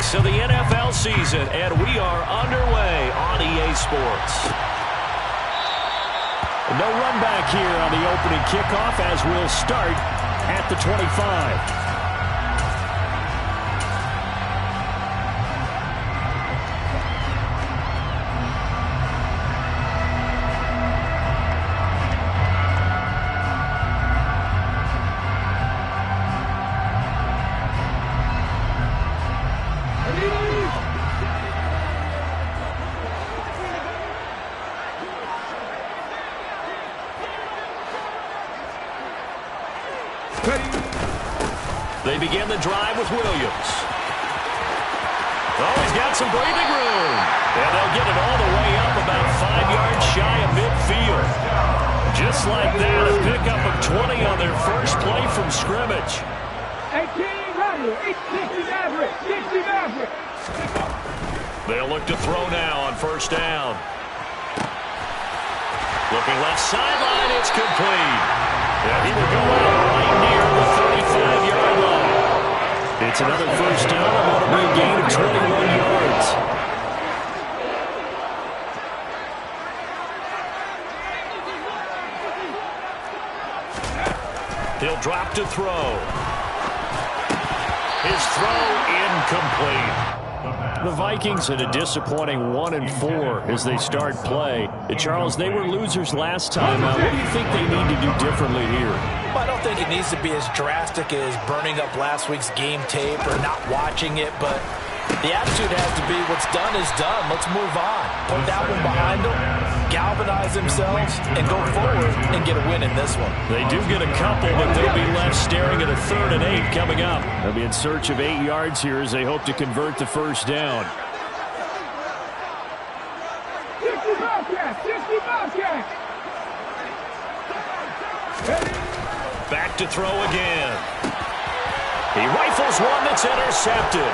weeks of the NFL season, and we are underway on EA Sports. No run back here on the opening kickoff as we'll start at the 25. They begin the drive with Williams. Oh, he's got some breathing room. And they'll get it all the way up about 5 yards shy of midfield. Just like that, a pickup of 20 on their first play from scrimmage. 18 They'll look to throw now on first down. Looking left sideline, it's complete. Yeah, he will go out right near the 35-yard line. It's another first down, and that'll be a gain of 21 yards. He'll drop to throw. His throw incomplete. The Vikings at a disappointing 1-4 as they start play. Charles, they were losers last time out. What do you think they need to do differently here? Well, I don't think it needs to be as drastic as burning up last week's game tape or not watching it, but the attitude has to be what's done is done. Let's move on. Put that one behind them, galvanize themselves, and go forward and get a win in this one. They do get a couple, but they'll be left staring at a 3rd and 8 coming up. They'll be in search of 8 yards here as they hope to convert the first down. Back to throw again. He rifles one that's intercepted.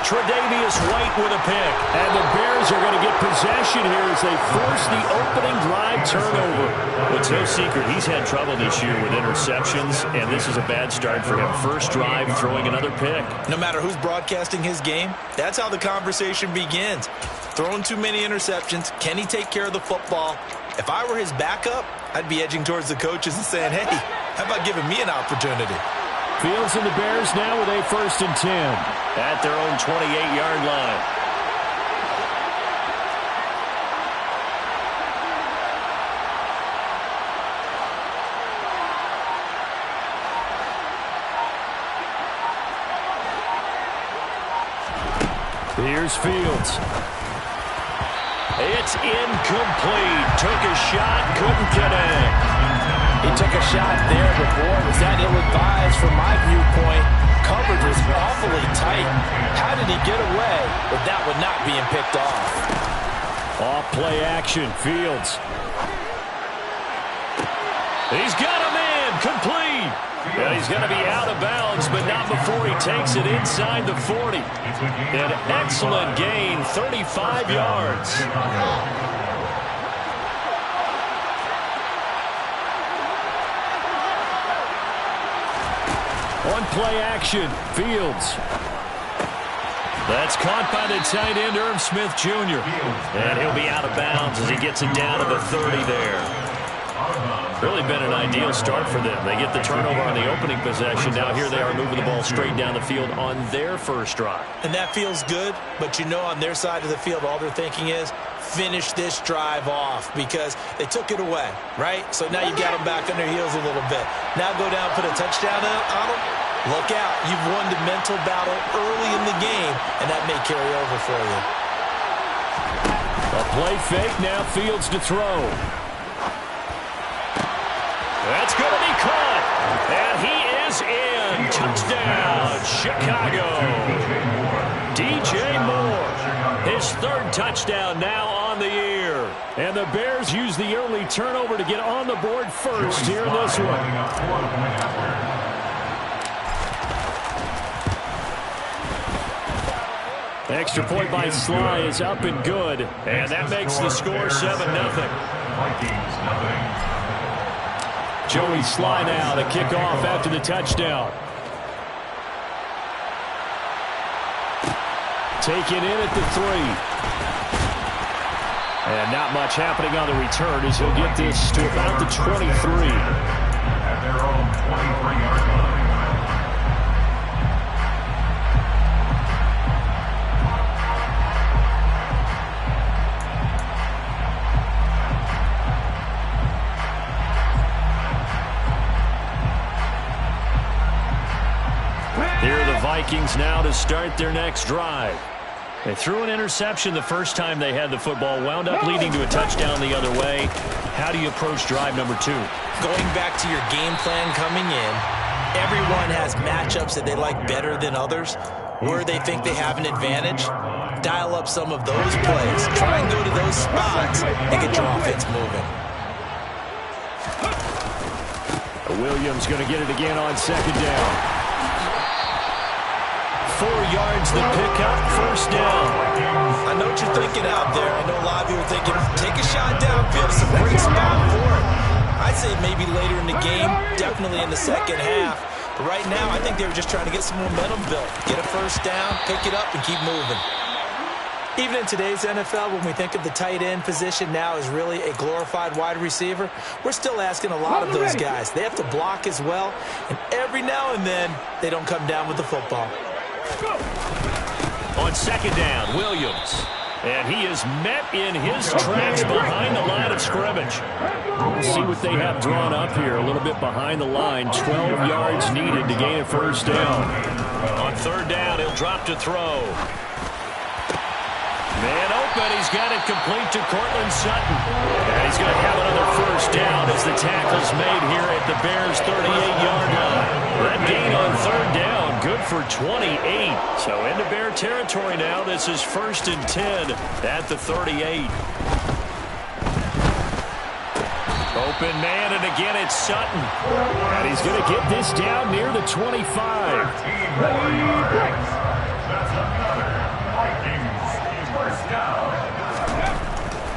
Tre'Davious White with a pick. And the Bears are going to get possession here as they force the opening drive turnover. It's no secret he's had trouble this year with interceptions, and this is a bad start for him. First drive, throwing another pick. No matter who's broadcasting his game, that's how the conversation begins. Throwing too many interceptions. Can he take care of the football? If I were his backup, I'd be edging towards the coaches and saying, hey, how about giving me an opportunity? Fields and the Bears now with a 1st and 10 at their own 28-yard line. Here's Fields. It's incomplete. Took a shot, couldn't connect. He took a shot there, but boy, was that ill-advised from my viewpoint. Coverage was awfully tight. How did he get away with that one not being picked off? Off play action, Fields. He's got him in, complete. And he's going to be out of bounds, but not before he takes it inside the 40. An excellent gain, 35 yards. On play action, Fields. That's caught by the tight end, Irv Smith Jr. And he'll be out of bounds as he gets it down to the 30 there. Really been an ideal start for them. They get the turnover on the opening possession. Now here they are moving the ball straight down the field on their first drive. And that feels good, but you know on their side of the field all they're thinking is finish this drive off because they took it away, right? So now you got them back on their heels a little bit. Now go down, put a touchdown on them. Look out. You've won the mental battle early in the game, and that may carry over for you. A play fake, now Fields to throw. That's going to be caught. And he is in. Touchdown, Chicago. DJ Moore. His 3rd touchdown now on the year. And the Bears use the early turnover to get on the board first here in this one. Extra point by Sly is up and good. And that makes the score 7-0. Joey Sly now to kick off after the touchdown. taken in at the 3. And not much happening on the return as he'll get this to about the 23. At their own 23-yard line. Here are the Vikings now to start their next drive. They threw an interception the first time they had the football, wound up leading to a touchdown the other way. How do you approach drive number 2? Going back to your game plan coming in, everyone has matchups that they like better than others. Where they think they have an advantage, dial up some of those plays. Try and go to those spots and get your offense moving. Williams going to get it again on second down. 4 yards the pickup, first down. I know what you're thinking out there. I know a lot of you are thinking, take a shot downfield. It's a great spot for it. I'd say maybe later in the game, definitely in the second half. But right now, I think they were just trying to get some momentum built. Get a first down, pick it up, and keep moving. Even in today's NFL, when we think of the tight end position now as really a glorified wide receiver, we're still asking a lot of those guys. They have to block as well, and every now and then, they don't come down with the football. On second down, Williams. And he is met in his tracks behind the line of scrimmage. Let's see what they have drawn up here. A little bit behind the line. 12 yards needed to gain a first down. On third down, he'll drop to throw. Man open. He's got it complete to Cortland Sutton. And he's going to have another first down as the tackle's made here at the Bears' 38-yard line. That gain on third down, good for 28. So into Bear territory now. This is 1st and 10 at the 38. Open man, and again it's Sutton. And he's going to get this down near the 25.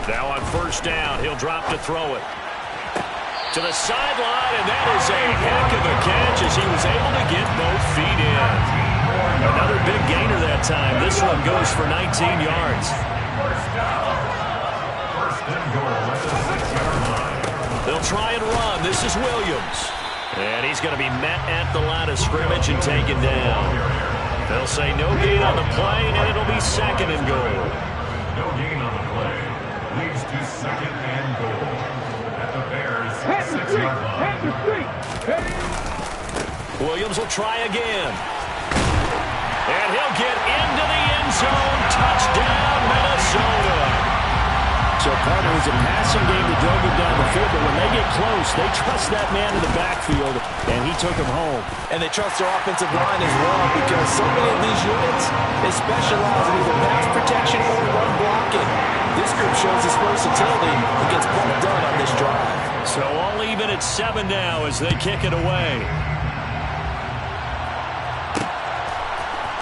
Now on first down, he'll drop to throw it. To the sideline, and that is a heck of a catch as he was able to get both feet in. Another big gainer that time. This one goes for 19 yards. They'll try and run. This is Williams. And he's going to be met at the line of scrimmage and taken down. They'll say no gain on the play, and it'll be 2nd and goal. No gain on the play. Leads to 2nd and goal. At the Bears' 6-yard line. Williams will try again. And he'll get into the end zone. Touchdown, Minnesota. So, partner, it was a passing game that drove him down the field, but when they get close, they trust that man in the backfield, and he took him home. And they trust their offensive line as well, because so many of these units, they specialize in either pass protection or run blocking. This group shows its versatility and gets well done on this drive. So all even at 7 now as they kick it away.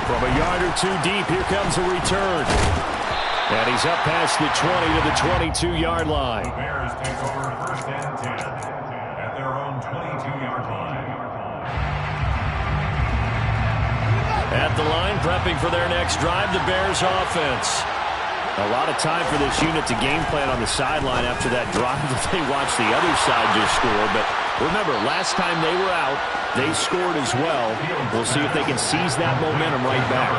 From a yard or two deep, here comes a return. And he's up past the 20 to the 22-yard line. The Bears take over 1st and 10 at their own 22-yard line. At the line, prepping for their next drive, the Bears offense. A lot of time for this unit to game plan on the sideline after that drive that they watched the other side just score. But remember, last time they were out, they scored as well. We'll see if they can seize that momentum right back.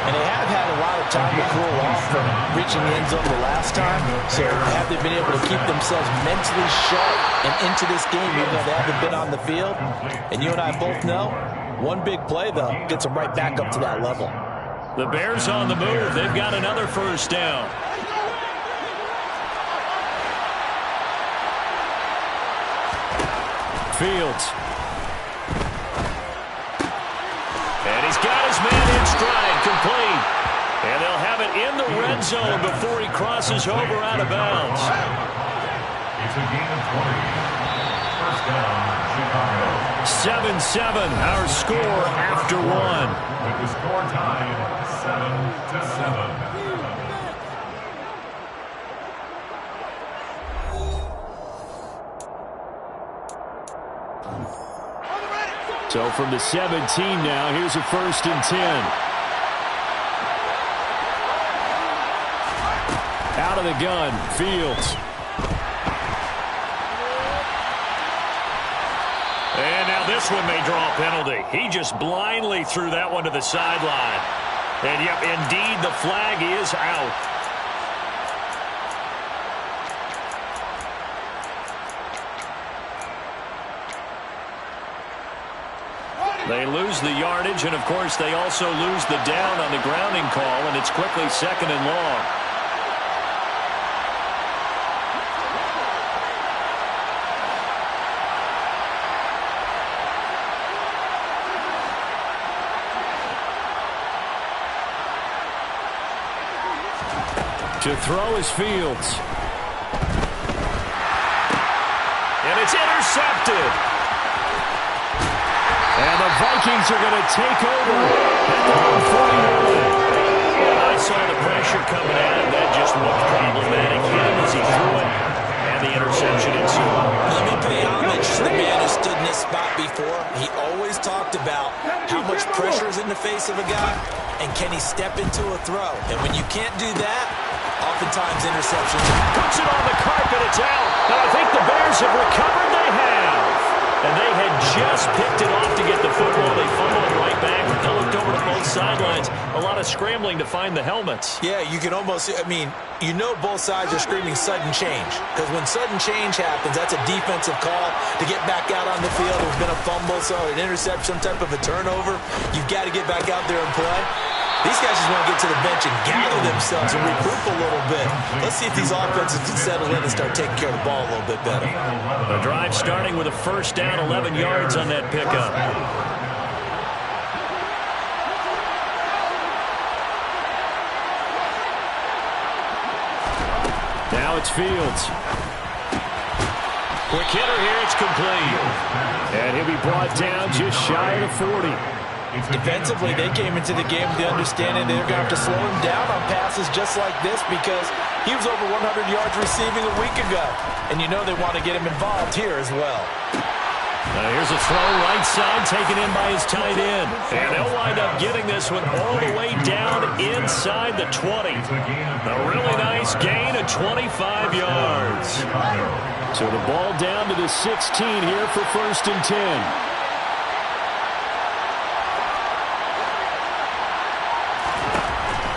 And they have had a lot of time to cool off from reaching the end zone the last time. So have they been able to keep themselves mentally sharp and into this game, even though they haven't been on the field? And you and I both know, one big play, though, gets them right back up to that level. The Bears on the move. They've got another first down. Fields. And he's got his man in stride, complete. And they'll have it in the red zone before he crosses over out of bounds. It's a gain of 20. First down, Chicago. 7-7, our score after one. With the score tied 7-7. So from the 17 now, here's a 1st and 10. Out of the gun, Fields. And now this one may draw a penalty. He just blindly threw that one to the sideline. And, yep, indeed, the flag is out. They lose the yardage, and, of course, they also lose the down on the grounding call, and it's quickly 2nd and long. To throw is Fields. And it's intercepted. And the Vikings are going to take over at their own 41. And I saw the pressure coming at him. That just looked problematic. Hit him as he threw it. And the interception ensued. Let me pay homage to the man who stood in this spot before. He always talked about how much pressure is in the face of a guy and can he step into a throw. And when you can't do that, oftentimes interceptions. Puts it on the carpet. It's out. And I think the Bears have recovered. They have. And they had just picked it off to get the football. They fumbled it right back. They looked over to both sidelines. A lot of scrambling to find the helmets. Yeah, you can almost, I mean, you know both sides are screaming sudden change. Because when sudden change happens, that's a defensive call to get back out on the field. There's been a fumble, so an interception, some type of a turnover. You've got to get back out there and play. These guys just want to get to the bench and gather themselves and regroup a little bit. Let's see if these offenses can settle in and start taking care of the ball a little bit better. The drive starting with a first down, 11 yards on that pickup. Now it's Fields. Quick hitter here, it's complete. And he'll be brought down just shy of the 40. Defensively, they came into the game with the understanding they're going to have to slow him down on passes just like this because he was over 100 yards receiving a week ago. And you know they want to get him involved here as well. Here's a throw right side taken in by his tight end. And they'll wind up getting this one all the way down inside the 20. A really nice gain of 25 yards. So the ball down to the 16 here for 1st and 10.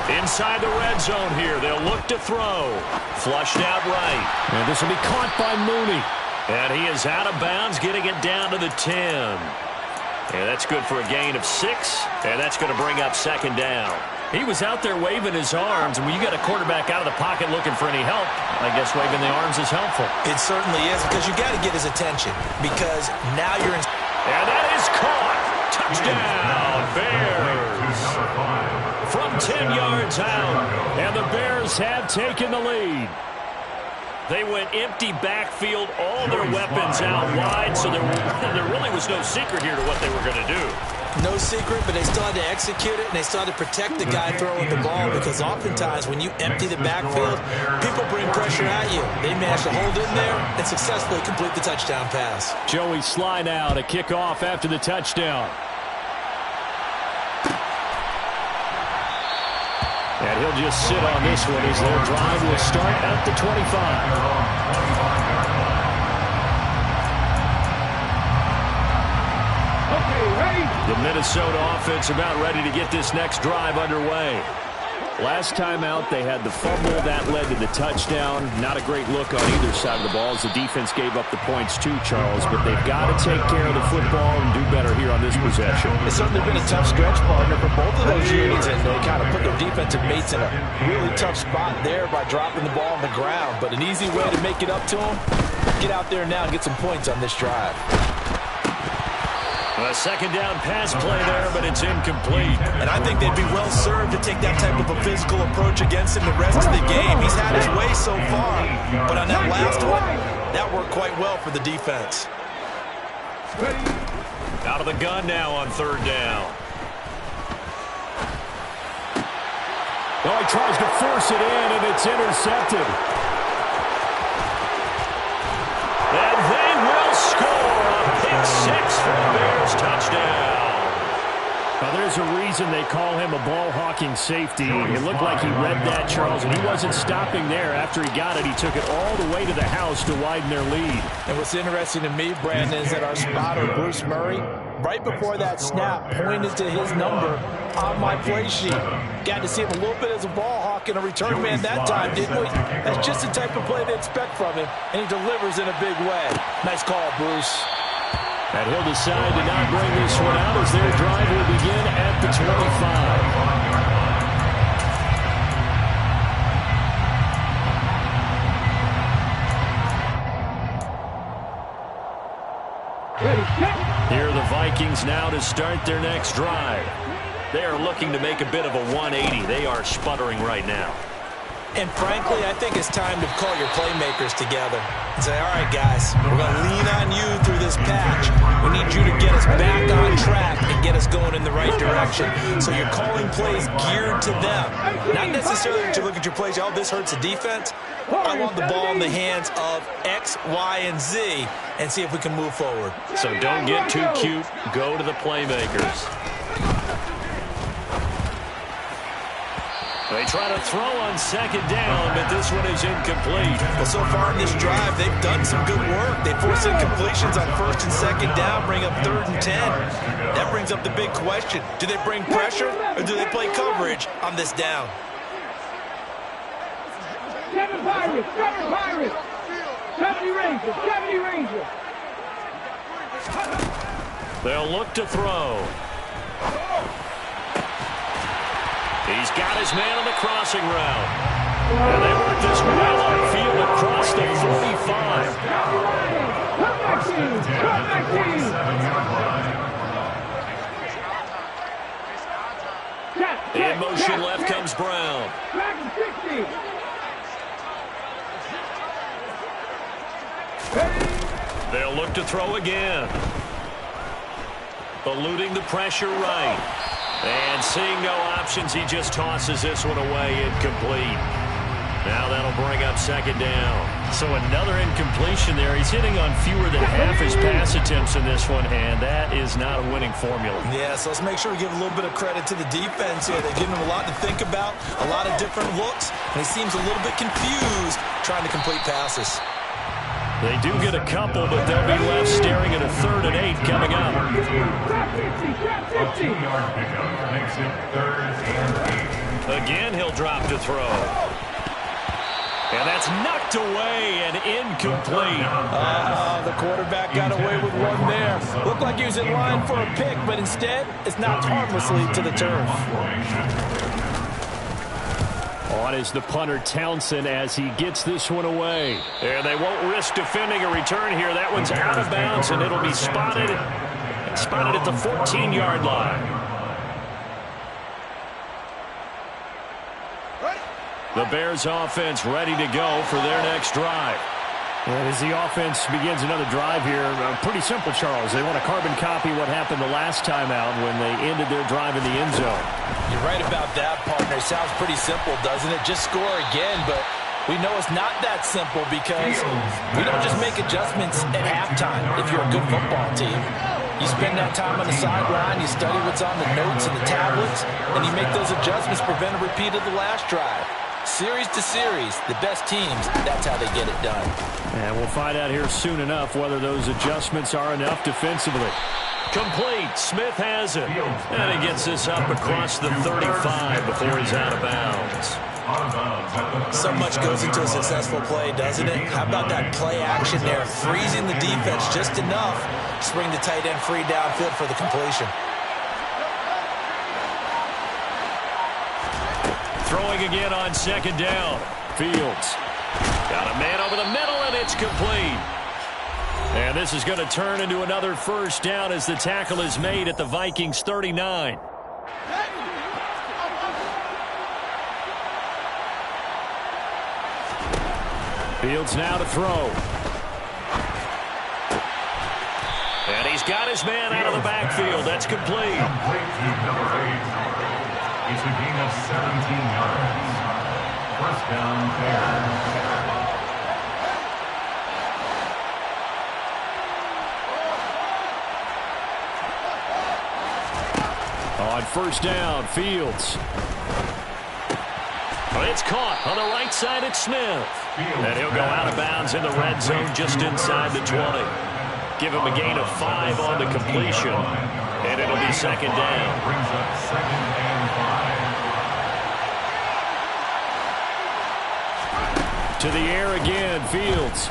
Inside the red zone here. They'll look to throw. Flushed out right. And this will be caught by Mooney. And he is out of bounds, getting it down to the 10. And that's good for a gain of 6. And that's going to bring up 2nd down. He was out there waving his arms. And when you got a quarterback out of the pocket looking for any help, I guess waving the arms is helpful. It certainly is because you got to get his attention. Because now you're in. And that is caught. Touchdown, Bears. From 10 yards out, and the Bears have taken the lead. They went empty backfield, all their weapons out wide, so there really was no secret here to what they were going to do. No secret, but they still had to execute it, and they still had to protect the guy throwing the ball because oftentimes when you empty the backfield, people bring pressure at you. They managed to hold in there and successfully complete the touchdown pass. Joey Sly now to kick off after the touchdown. And he'll just sit on this one as their drive will start at the 25. Okay, ready? The Minnesota offense about ready to get this next drive underway. Last time out, they had the fumble. That led to the touchdown. Not a great look on either side of the ball as the defense gave up the points too, Charles. But they've got to take care of the football and do better here on this possession. It's certainly been a tough stretch, partner, for both of those units. And they kind of put their defensive mates in a really tough spot there by dropping the ball on the ground. But an easy way to make it up to them, get out there now and get some points on this drive. A 2nd down pass play there, but it's incomplete. And I think they'd be well served to take that type of a physical approach against him the rest of the game. He's had his way so far, but on that last one, that worked quite well for the defense. Out of the gun now on 3rd down. Oh, he tries to force it in, and it's intercepted. And they will score a pick 6 for the Bears touchdown. Well, there's a reason they call him a ball-hawking safety. It looked like he read that, Charles, and he wasn't stopping there. After he got it, he took it all the way to the house to widen their lead. And what's interesting to me, Brandon, is that our spotter, Bruce Murray, right before that snap, pointed to his number on my play sheet. Got to see him a little bit as a ball hawk and a return man that time, didn't we? That's just the type of play they expect from him, and he delivers in a big way. Nice call, Bruce. And he'll decide to not bring this one out as their drive will begin at the 25. Here are the Vikings now to start their next drive. They are looking to make a bit of a 180. They are sputtering right now. And frankly, I think it's time to call your playmakers together and say, all right, guys, we're going to lean on you through this patch. We need you to get us back on track and get us going in the right direction. So you're calling plays geared to them. Not necessarily that you look at your plays, oh, this hurts the defense. I want the ball in the hands of X, Y, and Z and see if we can move forward. So don't get too cute. Go to the playmakers. They try to throw on second down, but this one is incomplete. Well, so far in this drive, they've done some good work. They force incompletions on first and second down, bring up 3rd and 10. That brings up the big question. Do they bring pressure, or do they play coverage on this down? 7 Pirates, 7 Pirates. 70 Rangers, 70 Rangers. They'll look to throw. He's got his man on the crossing route. And they work this well on field across the 45. In motion left comes Brown. They'll look to throw again. Eluding the pressure right. And seeing no options, he just tosses this one away, incomplete. Now that'll bring up second down. So another incompletion there. He's hitting on fewer than half his pass attempts in this one, and that is not a winning formula. Yeah, so let's make sure we give a little bit of credit to the defense here. They've given him a lot to think about, a lot of different looks, and he seems a little bit confused trying to complete passes. They do get a couple, but they'll be left staring at a 3rd and 8 coming up. A 2-yard pickup makes it 3rd and 8. Again, he'll drop to throw. And that's knocked away and incomplete. The quarterback got away with one there. Looked like he was in line for a pick, but instead, it's knocked harmlessly to the turf. On is the punter Townsend as he gets this one away. And they won't risk defending a return here. That one's out of bounds, and it'll be spotted at the 14-yard line. The Bears offense ready to go for their next drive. And as the offense begins another drive here, pretty simple, Charles. They want to carbon copy what happened the last time out when they ended their drive in the end zone. You're right about that, partner. Sounds pretty simple, doesn't it? Just score again, but we know it's not that simple because we don't just make adjustments at halftime if you're a good football team. You spend that time on the sideline, you study what's on the notes and the tablets, and you make those adjustments, prevent a repeat of the last drive. Series to series, the best teams, that's how they get it done. And we'll find out here soon enough whether those adjustments are enough defensively. Complete. Smith has it. And he gets this up across the 35 before he's out of bounds. So much goes into a successful play, doesn't it? How about that play action there? Freezing the defense just enough to bring the tight end free downfield for the completion. Throwing again on second down. Fields. Got a man over the middle, and it's complete. And this is going to turn into another first down as the tackle is made at the Vikings 39. Fields now to throw. And he's got his man out of the backfield. That's complete. Complete to number 8. It's a gain of 17 yards. First down, Bears. first down, Fields. It's caught on the right side at Smith. And he'll go out of bounds in the red zone just inside the 20. Give him a gain of 5 on the completion. And it'll be second down. Brings up 2nd and 5. To the air again, Fields.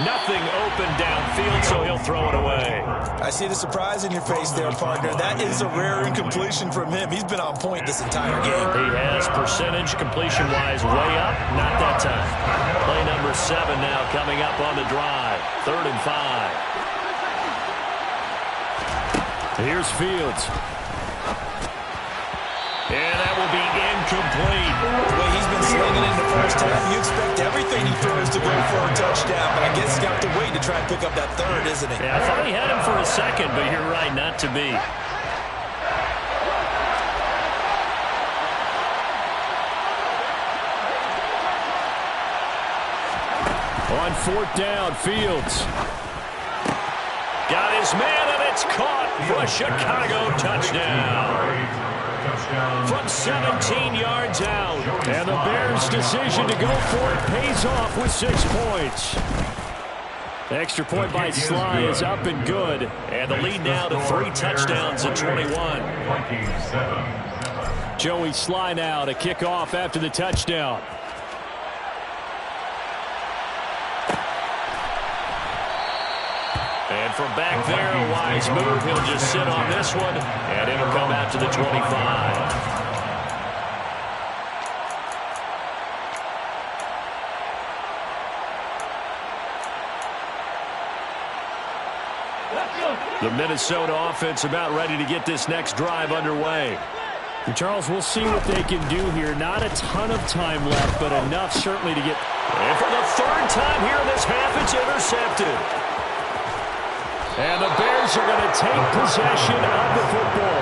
Nothing open downfield, so he'll throw it away. I see the surprise in your face there, partner. That is a rare incompletion from him. He's been on point this entire game. He has percentage completion-wise way up. Not that time. Play number 7 now coming up on the drive. 3rd and 5. Here's Fields. And that will be incomplete. The way he's been slinging in the first half, you expect everything he throws to go for a touchdown. But I guess he's got to wait to try and pick up that 3rd, isn't he? Yeah, I thought he had him for a second, but you're right, not to be. On 4th down, Fields. Got his man, and it's caught for a Chicago touchdown. From 17 yards out. And the Bears' decision to go for it pays off with 6 points. The extra point by Sly is up and good. And the lead now to 3 touchdowns at 21. Joey Sly now to kick off after the touchdown. And from back there, a wise move. He'll just sit on this one, and it'll come out to the 25. The Minnesota offense about ready to get this next drive underway. And Charles, we'll see what they can do here. Not a ton of time left, but enough certainly to get... And for the 3rd time here in this half, it's intercepted. And the Bears are going to take possession of the football.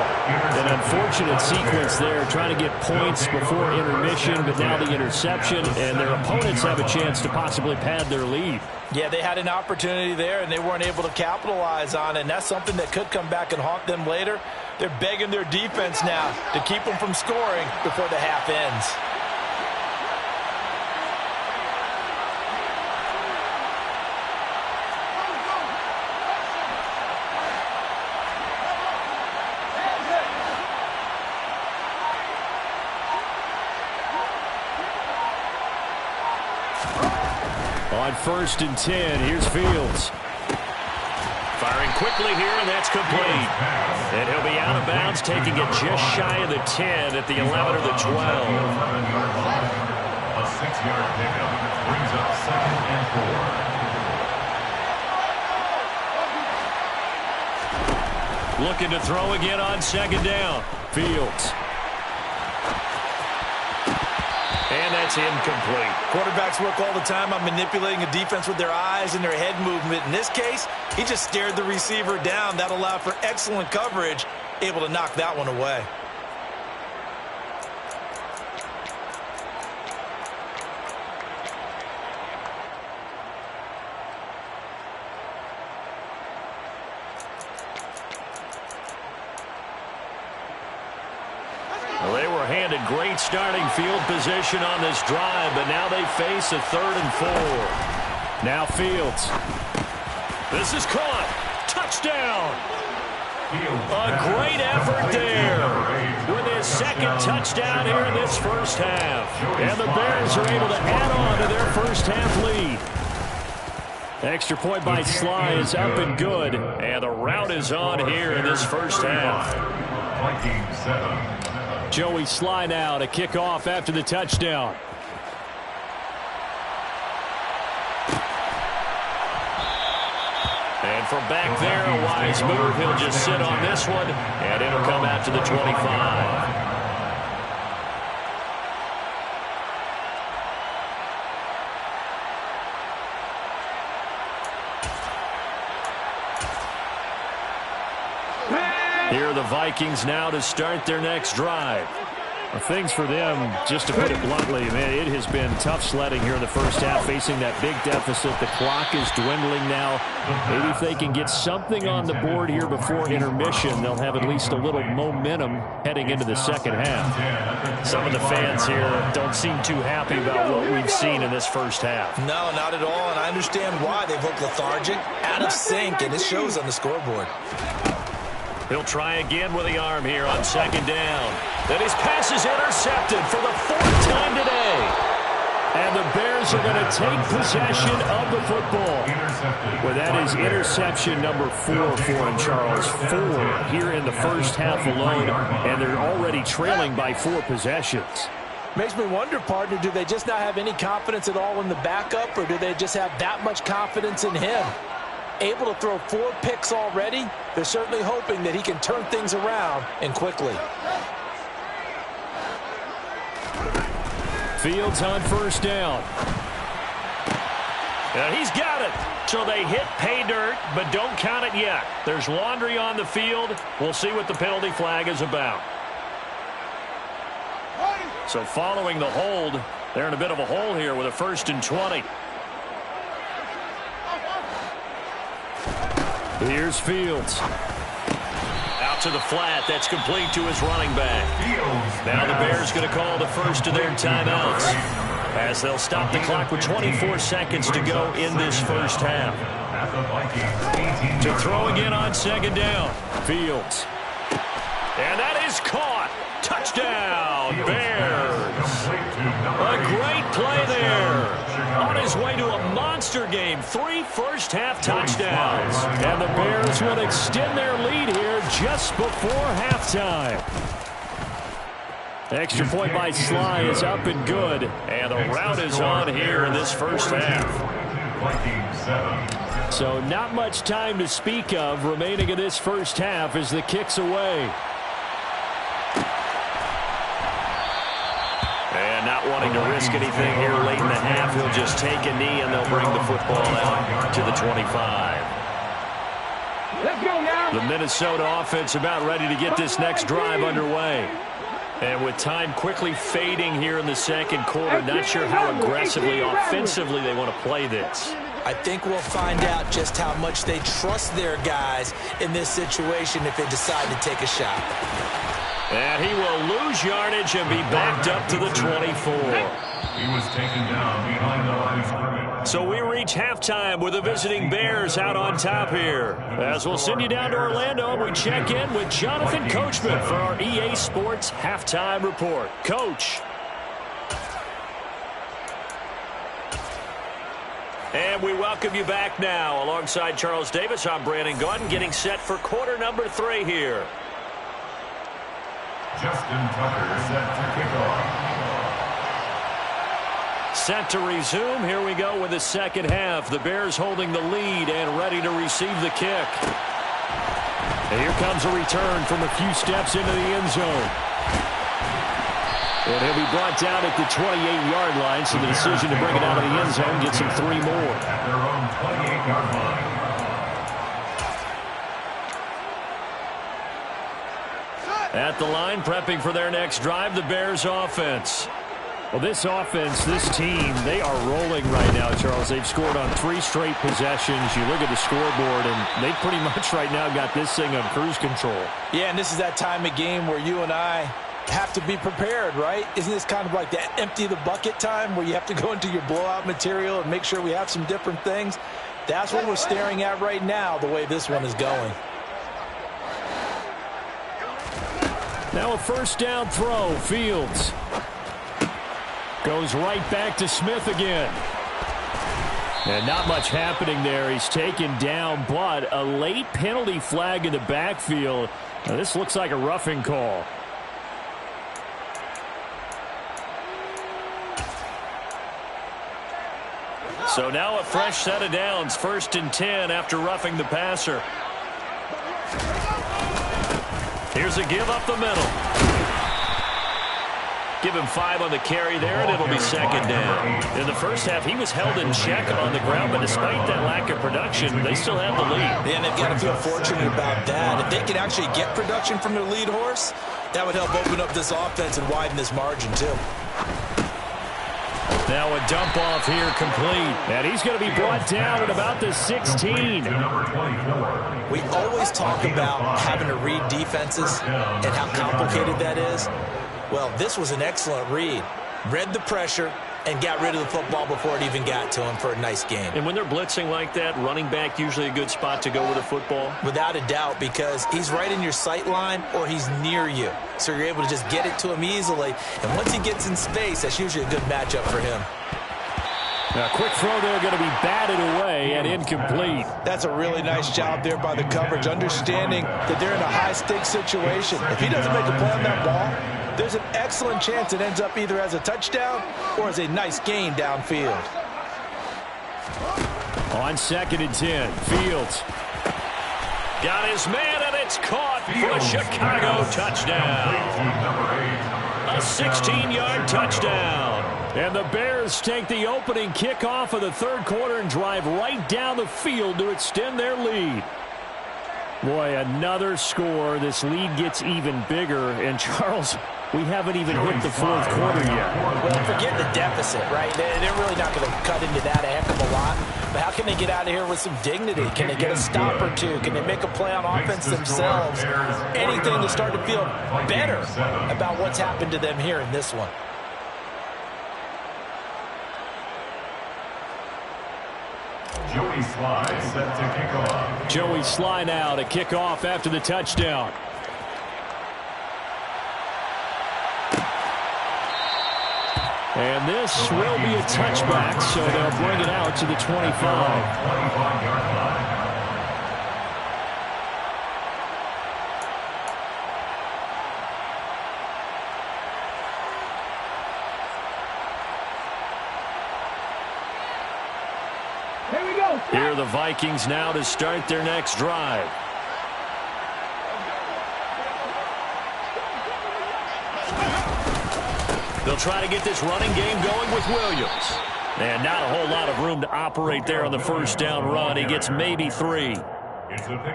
An unfortunate sequence there, trying to get points before intermission, but now the interception, and their opponents have a chance to possibly pad their lead. Yeah, they had an opportunity there, and they weren't able to capitalize on it, and that's something that could come back and haunt them later. They're begging their defense now to keep them from scoring before the half ends. On 1st and 10, here's Fields. Firing quickly here, and that's complete. And he'll be out of bounds, taking it just shy of the 10 at the 11 or the 12. A 6-yard pickup brings up 2nd and 4. Looking to throw again on 2nd down. Fields. And that's incomplete. Quarterbacks work all the time on manipulating a defense with their eyes and their head movement. In this case, he just stared the receiver down. That allowed for excellent coverage, able to knock that one away. Well, they were handed great starting field position on this drive, but now they face a 3rd and 4. Now Fields. This is caught. Touchdown. A great effort there with his 2nd touchdown here in this first half. And the Bears are able to add on to their first half lead. Extra point by Sly is up and good. And the route is on here in this first half. Vikings 7. Joey Sly now to kick off after the touchdown. And from back there, a wise move. He'll just sit on this one, and it'll come out to the 25. Here are the Vikings now to start their next drive. Well, things for them, just to put it bluntly, man, it has been tough sledding here in the first half, facing that big deficit. The clock is dwindling now. Maybe if they can get something on the board here before intermission, they'll have at least a little momentum heading into the second half. Some of the fans here don't seem too happy about what we've seen in this first half. No, not at all, and I understand why. They've looked lethargic, out of sync, and it shows on the scoreboard. He'll try again with the arm here on second down. Then his pass is intercepted for the fourth time today. And the Bears are going to take possession of the football. Well, that is interception number 4 for him, Charles. 4 here in the first half alone, and they're already trailing by 4 possessions. Makes me wonder, partner, do they just not have any confidence at all in the backup, or do they just have that much confidence in him? Able to throw 4 picks already, they're certainly hoping that he can turn things around and quickly. Fields on first down. And he's got it. So they hit pay dirt, but don't count it yet. There's laundry on the field. We'll see what the penalty flag is about. So following the hold, they're in a bit of a hole here with a 1st and 20. Here's Fields. Out to the flat. That's complete to his running back. Now the Bears going to call the first of their timeouts, as they'll stop the clock with 24 seconds to go in this first half. To throw again on second down. Fields. And that is caught. Touchdown, Bears. A great play there. On his way to a monster game. 3 first-half touchdowns. And the Bears will extend their lead here just before halftime. Extra point by Sly is up and good. And the route is on here in this first half. So not much time to speak of remaining in this first half as the kick's away. And not wanting to risk anything here late in the half, he'll just take a knee and they'll bring the football out to the 25. Let's go now. The Minnesota offense about ready to get this next drive underway. And with time quickly fading here in the second quarter, not sure how aggressively, offensively they want to play this. I think we'll find out just how much they trust their guys in this situation if they decide to take a shot. And he will lose yardage and be backed up to the 24. He was taken down behind the line of scrimmage. So we reach halftime with the visiting Bears out on top here. As we'll send you down to Orlando, and we check in with Jonathan Coachman for our EA Sports Halftime Report. Coach. And we welcome you back now. Alongside Charles Davis, I'm Brandon Gaudin, getting set for quarter number 3 here. Justin Tucker set to kick off. Set to resume. Here we go with the second half. The Bears holding the lead and ready to receive the kick. And here comes a return from a few steps into the end zone. And he'll be brought down at the 28-yard line, so the decision to bring it out of the end zone gets him 3 more. At their own 28-yard line. At the line, prepping for their next drive, the Bears offense. Well, this offense, this team, they are rolling right now, Charles. They've scored on 3 straight possessions. You look at the scoreboard, and they pretty much right now got this thing on cruise control. Yeah, and this is that time of game where you and I have to be prepared, right? Isn't this kind of like that empty the bucket time where you have to go into your blowout material and make sure we have some different things? That's what we're staring at right now, the way this one is going. Now a first down throw. Fields goes right back to Smith again. And not much happening there. He's taken down, but a late penalty flag in the backfield. Now this looks like a roughing call. So now a fresh set of downs. 1st and 10 after roughing the passer. Here's a give up the middle. Give him 5 on the carry there, and it'll be second down. In the first half, he was held in check on the ground, but despite that lack of production, they still have the lead. And they've got to feel fortunate about that. If they can actually get production from their lead horse, That would help open up this offense and widen this margin, too. Now a dump off here complete. And he's going to be brought down at about the 16. We always talk about having to read defenses and how complicated that is. Well, this was an excellent read. Read the pressure and got rid of the football before it even got to him for a nice game. And when they're blitzing like that, running back usually a good spot to go with a football? Without a doubt, because he's right in your sight line or he's near you. So you're able to just get it to him easily. And once he gets in space, that's usually a good matchup for him. A quick throw there going to be batted away and incomplete. That's a really nice job there by the coverage, understanding that they're in a high-stakes situation. If he doesn't make a play on that ball, there's an excellent chance it ends up either as a touchdown or as a nice gain downfield. On 2nd and 10, Fields. Got his man, and it's caught for a Chicago touchdown. A 16-yard touchdown. And the Bears take the opening kickoff of the third quarter and drive right down the field to extend their lead. Boy, another score. This lead gets even bigger. And, Charles, we haven't even hit the fourth quarter yet. Well, forget the deficit, right? They're really not going to cut into that a heck of a lot. But how can they get out of here with some dignity? Can they get a stop or two? Can they make a play on offense themselves? Anything to start to feel better about what's happened to them here in this one. Joey Sly set to kick off. Joey Sly now to kick off after the touchdown. And this will be a touchback, so they'll bring it out to the 25. 25-yard line. Here we go. Here are the Vikings now to start their next drive. They'll try to get this running game going with Williams. And not a whole lot of room to operate there on the first down run. He gets maybe 3.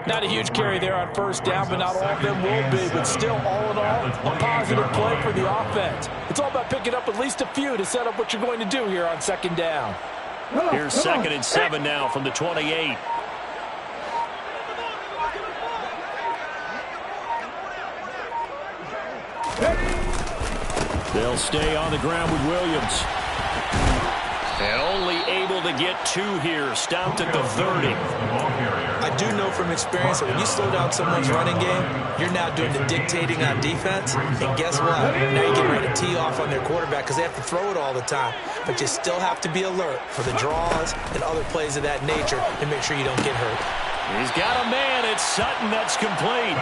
Not a huge carry there on first down, but not all of them will be. But still, all in all, a positive play for the offense. It's all about picking up at least a few to set up what you're going to do here on second down. Here's 2nd and 7 now from the 28. They'll stay on the ground with Williams. And only able to get 2 here. Stopped at the 30. I do know from experience that when you slow down someone's running game, you're now doing the dictating on defense. And guess what? Now you get ready to tee off on their quarterback because they have to throw it all the time. But you still have to be alert for the draws and other plays of that nature and make sure you don't get hurt. He's got a man. It's Sutton. That's complete.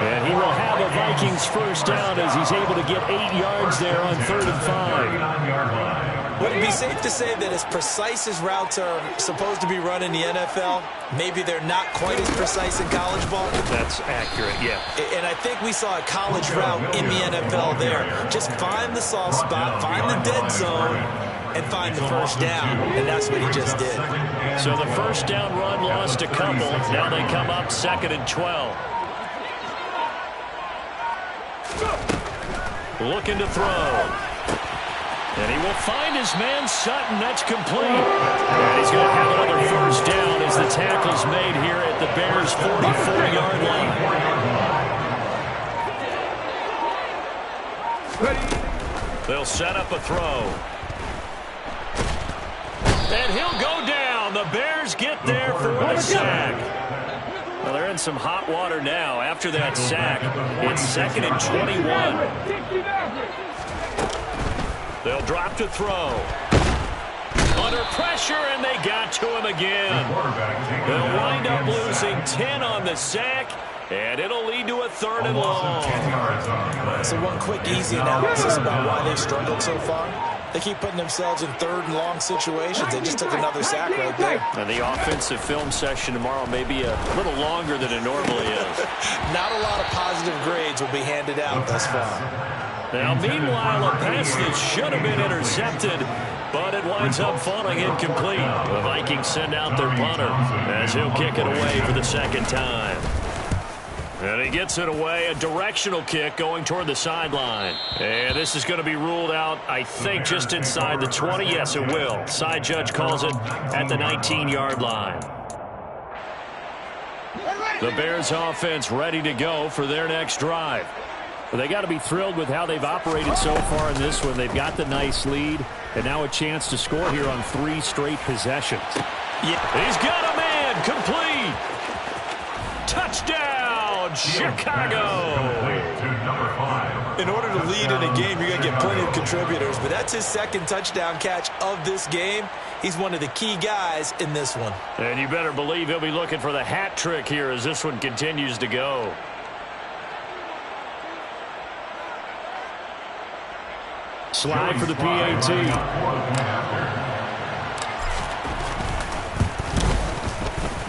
And he will have a Vikings first down as he's able to get 8 yards there on 3rd and 5. Would it be safe to say that as precise as routes are supposed to be run in the NFL, maybe they're not quite as precise in college ball? That's accurate, yeah. And I think we saw a college route in the NFL there. Just find the soft spot, find the dead zone, and find the first down. And that's what he just did. So the first down run lost a couple. Now they come up 2nd and 12. Looking to throw. And he will find his man Sutton. That's complete. And he's going to have another first down as the tackle's made here at the Bears' 44-yard line. They'll set up a throw. And he'll go down. The Bears get there for the sack. Well, they're in some hot water now after that sack. It's 2nd and 21. They'll drop to throw. Under pressure, and they got to him again. They'll wind up losing 10 on the sack, and it'll lead to a 3rd and long. So one quick, easy analysis about why they've struggled so far. They keep putting themselves in 3rd and long situations. They just took another sack right there. And the offensive film session tomorrow may be a little longer than it normally is. Not a lot of positive grades will be handed out thus far. Now, meanwhile, a pass that should have been intercepted, but it winds up falling incomplete. The Vikings send out their punter as he'll kick it away for the 2nd time. And he gets it away, a directional kick going toward the sideline. And this is going to be ruled out, I think, just inside the 20. Yes, it will. Side judge calls it at the 19-yard line. The Bears offense ready to go for their next drive. Well, they got to be thrilled with how they've operated so far in this one. They've got the nice lead, and now a chance to score here on 3 straight possessions. Yeah. He's got a man, complete. Touchdown, Chicago. In order to lead in a game, you're going to get plenty of contributors, but that's his second touchdown catch of this game. He's one of the key guys in this one. And you better believe he'll be looking for the hat trick here as this one continues to go. Slide for the PAT.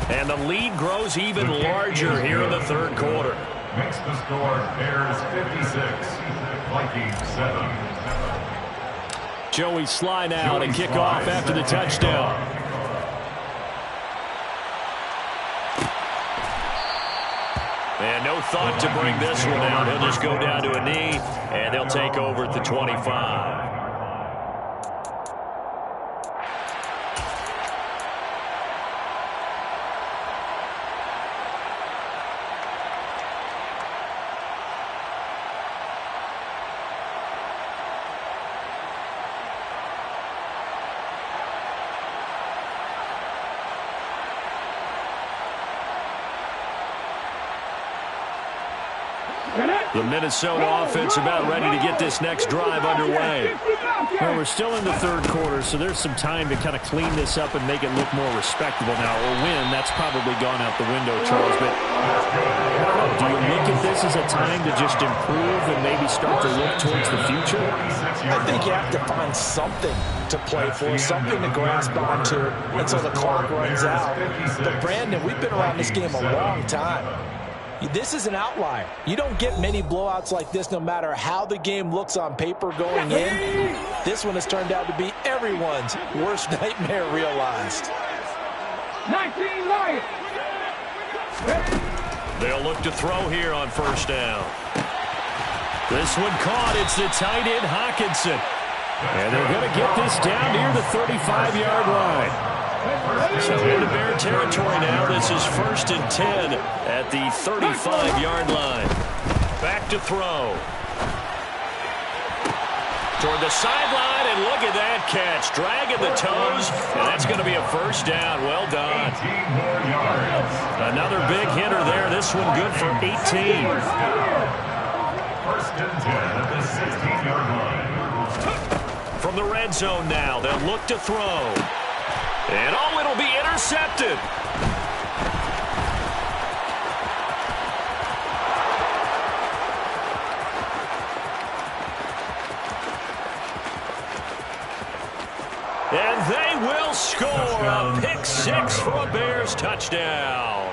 And the lead grows even larger here in the third quarter. Makes the score Bears 56, Vikings 7. Joey slide out and kick off after the touchdown. And no thought to bring this one out. He'll just go down to a knee, and they'll take over at the 25. The Minnesota offense about ready to get this next drive underway. Well, we're still in the third quarter, so there's some time to kind of clean this up and make it look more respectable now. Or win, that's probably gone out the window, Charles. But I don't know, do you look at this as a time to just improve and maybe start to look towards the future? I think you have to find something to play for, something to grasp onto until the clock runs out. But, Brandon, we've been around this game a long time. This is an outlier. You don't get many blowouts like this no matter how the game looks on paper going in. This one has turned out to be everyone's worst nightmare realized. 19 Lions. They'll look to throw here on first down. This one caught. It's the tight end, Hawkinson. And they're going to get this down near the 35-yard line. So into Bear territory now. This is 1st and 10 at the 35-yard line. Back to throw. Toward the sideline, and look at that catch. Dragging the toes, and that's going to be a first down. Well done. Another big hitter there. This one good for 18. 1st and 10 at the 16-yard line. From the red zone now, they'll look to throw. And oh, it'll be intercepted. And they will score a pick six for a Bears touchdown.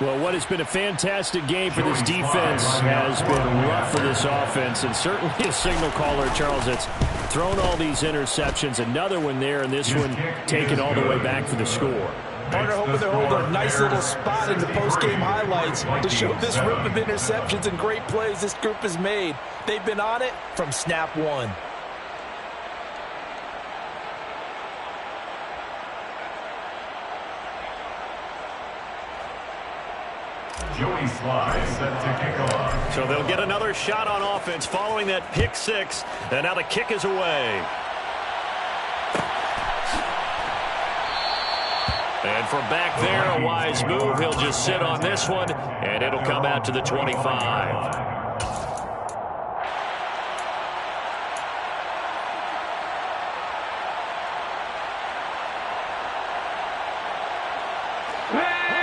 Well, what has been a fantastic game for this defense has been rough for this offense, and certainly a signal caller, Charles, that's thrown all these interceptions. Another one there, and this one taken all the way back for the score. Partner hoping to hold a nice little spot in the post-game highlights to show this rip of interceptions and great plays this group has made. They've been on it from snap one. Joey Sly set to kick off. So they'll get another shot on offense following that pick six, and now the kick is away. And from back there, a wise move. He'll just sit on this one, and it'll come out to the 25.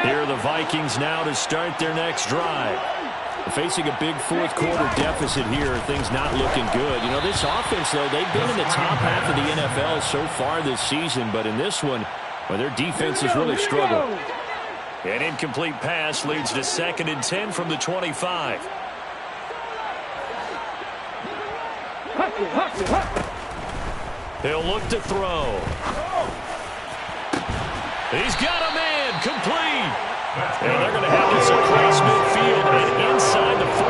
Here are the Vikings now to start their next drive. Facing a big fourth quarter deficit here, things not looking good. You know, this offense, though, they've been in the top half of the NFL so far this season, but in this one, well, their defense has really struggled. An incomplete pass leads to 2nd and 10 from the 25. He'll look to throw. He's got a man, complete. And they're going to have this across midfield and inside the 45.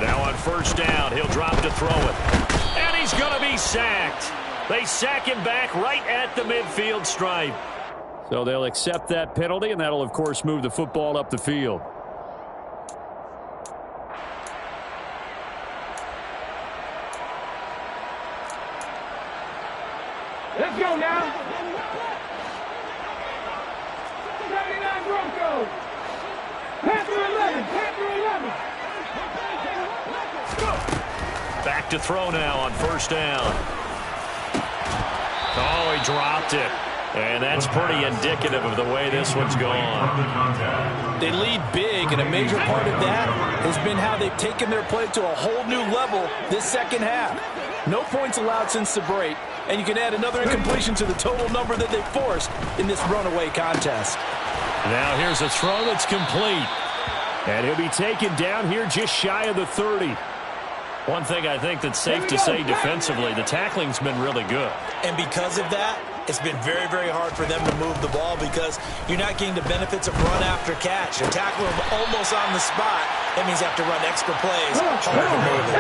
Now on first down, he'll drop to throw it. And he's going to be sacked. They sack him back right at the midfield stripe. So they'll accept that penalty, and that'll, of course, move the football up the field. Let's go now. 79 Broncos. Panther 11. Panther 11. Back to throw now on first down. Oh, he dropped it. And that's pretty indicative of the way this one's gone. They lead big, and a major part of that has been how they've taken their play to a whole new level this second half. No points allowed since the break, and you can add another incompletion to the total number that they forced in this runaway contest. Now here's a throw that's complete. And he'll be taken down here just shy of the 30. One thing I think that's safe to say defensively, the tackling's been really good. And because of that, it's been very, very hard for them to move the ball because you're not getting the benefits of run after catch. You're tackling them almost on the spot. That means you have to run extra plays. Hard to move it.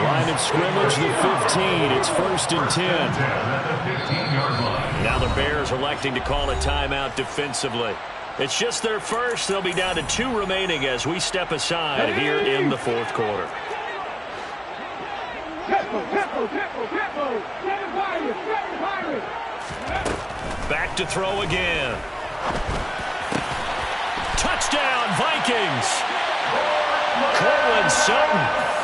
Line of scrimmage, the 15. It's 1st and 10. Now the Bears electing to call a timeout defensively. It's just their first. They'll be down to 2 remaining as we step aside here in the 4th quarter. Back to throw again. Touchdown, Vikings. Cortland Sutton,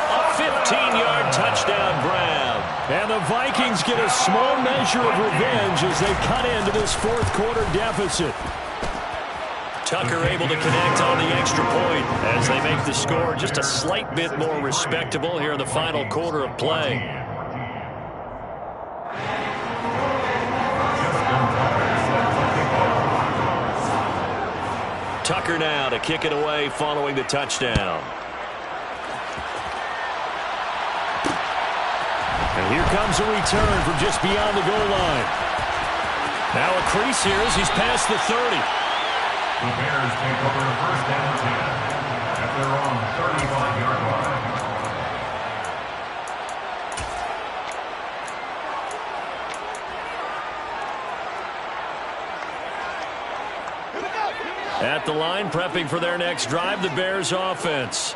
a 15-yard touchdown grab. And the Vikings get a small measure of revenge as they cut into this 4th quarter deficit. Tucker able to connect on the extra point as they make the score just a slight bit more respectable here in the final quarter of play. Tucker now to kick it away following the touchdown. And here comes a return from just beyond the goal line. Now a crease here as he's past the 30. The Bears take over 1st and 10 at their own 35-yard line. At the line, prepping for their next drive, the Bears offense.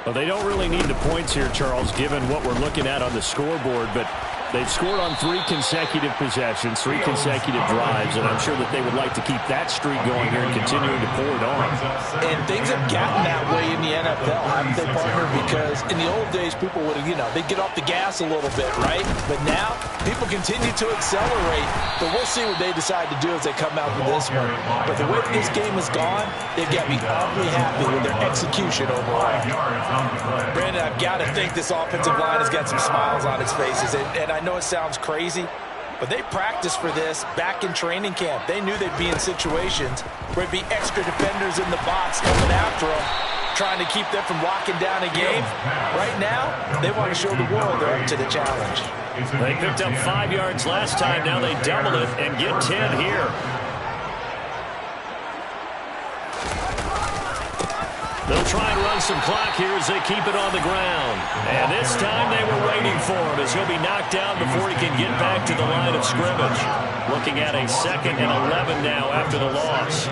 Well, they don't really need the points here, Charles, given what we're looking at on the scoreboard, but they've scored on 3 consecutive possessions, 3 consecutive drives, and I'm sure that they would like to keep that streak going here and continuing to pour it on. And things have gotten that way in the NFL, haven't they, partner? Because in the old days, people would, they'd get off the gas a little bit, right? But now, people continue to accelerate. But we'll see what they decide to do as they come out with this one. But the way that this game has gone, they've got me awfully happy with their execution overall. Brandon, I've got to think this offensive line has got some smiles on its faces. And I know it sounds crazy, but they practiced for this back in training camp. They knew they'd be in situations where it'd be extra defenders in the box coming after them, trying to keep them from locking down a game. Right now, they want to show the world they're up to the challenge. They picked up 5 yards last time. Now they double it and get 10 here. They'll try and run some clock here as they keep it on the ground. And this time they were waiting for him as he'll be knocked down before he can get back to the line of scrimmage. Looking at a 2nd and 11 now after the loss.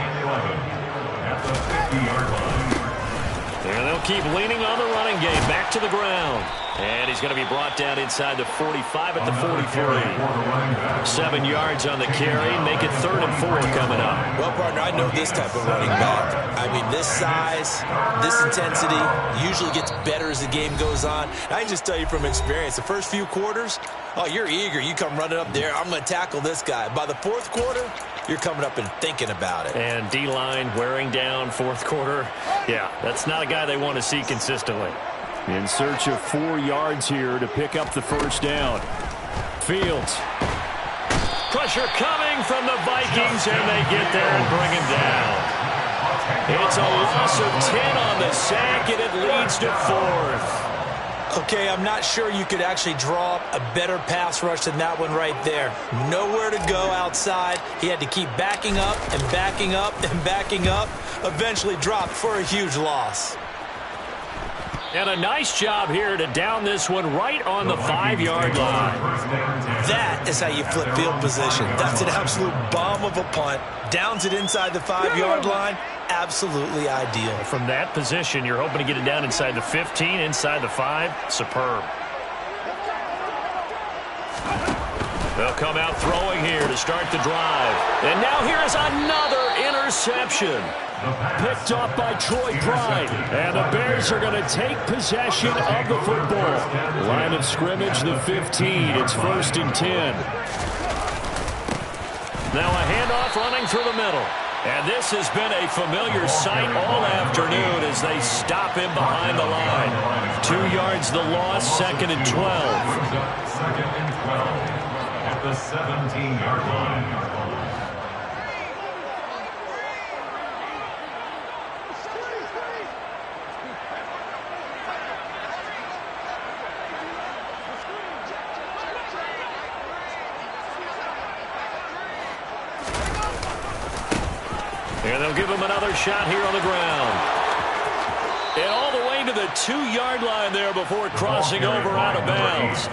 And they'll keep leaning on the running game. Back to the ground. And he's going to be brought down inside the 45 at the 43. 7 yards on the carry. Make it 3rd and 4 coming up. Well, partner, I know this type of running back. I mean, this size, this intensity usually gets better as the game goes on. I can just tell you from experience, the first few quarters, oh, you're eager. You come running up there. I'm going to tackle this guy. By the 4th quarter, you're coming up and thinking about it. And D-line wearing down 4th quarter. Yeah, that's not a guy they want to see consistently. In search of 4 yards here to pick up the 1st down. Fields. Pressure coming from the Vikings, and they get there and bring him down. It's a loss of 10 on the sack, and it leads to 4th. Okay, I'm not sure you could actually draw up a better pass rush than that one right there. Nowhere to go outside. He had to keep backing up and backing up and backing up. Eventually dropped for a huge loss. And a nice job here to down this one right on the 5-yard line. That is how you flip field position. That's an absolute bomb of a punt. Downs it inside the 5-yard line. Absolutely ideal. From that position, you're hoping to get it down inside the 15, inside the 5. Superb. They'll come out throwing here to start the drive. And now here is another interception. Picked off by Troy Pride. And the Bears are going to take possession of the football. Line of scrimmage, the 15. It's 1st and 10. Now a handoff running through the middle. And this has been a familiar sight all afternoon as they stop him behind the line. 2 yards the loss, 2nd and 12. 2nd and 12 at the 17-yard line. And they'll give him another shot here on the ground. And all the way to the 2-yard line there before crossing over out of bounds.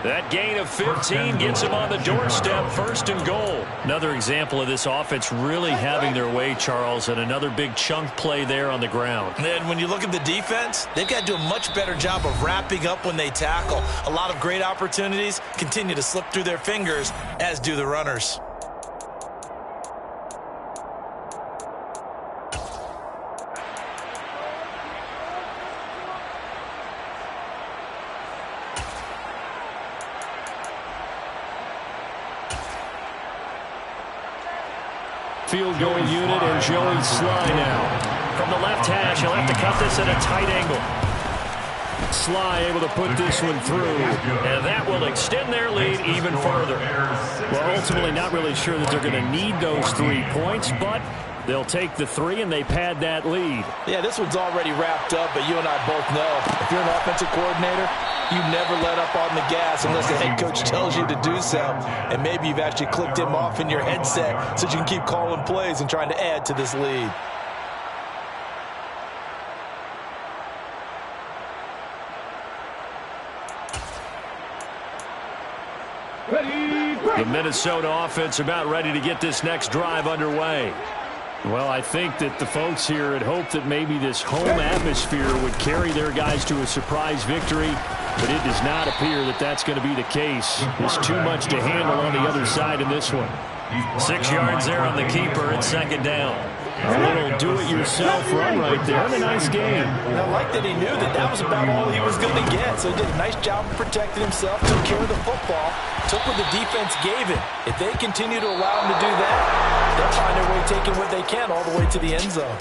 That gain of 15 gets him on the doorstep, 1st and goal. Another example of this offense really having their way, Charles, and another big chunk play there on the ground. And when you look at the defense, they've got to do a much better job of wrapping up when they tackle. A lot of great opportunities continue to slip through their fingers, as do the runners. Field goal unit and Joey Sly now. From the left hash, he'll have to cut this at a tight angle. Sly able to put this one through, and that will extend their lead even further. Well, ultimately not really sure that they're going to need those 3 points, but they'll take the 3 and they pad that lead. Yeah, this one's already wrapped up, but you and I both know if you're an offensive coordinator, you never let up on the gas unless the head coach tells you to do so. And maybe you've actually clicked him off in your headset so you can keep calling plays and trying to add to this lead. The Minnesota offense about ready to get this next drive underway. Well, I think that the folks here had hoped that maybe this home atmosphere would carry their guys to a surprise victory, but it does not appear that that's going to be the case. There's too much to handle on the other side in this one. 6 yards there on the keeper at 2nd down. A little do-it-yourself run right there. And a nice game. And I like that he knew that that was about all he was going to get. So he did a nice job of protecting himself, took care of the football, took what the defense gave him. If they continue to allow him to do that, they'll find their way taking what they can all the way to the end zone.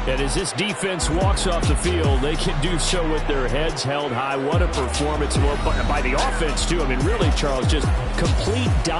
And as this defense walks off the field, they can do so with their heads held high. What a performance by the offense, too. I mean, really, Charles, just complete dominance.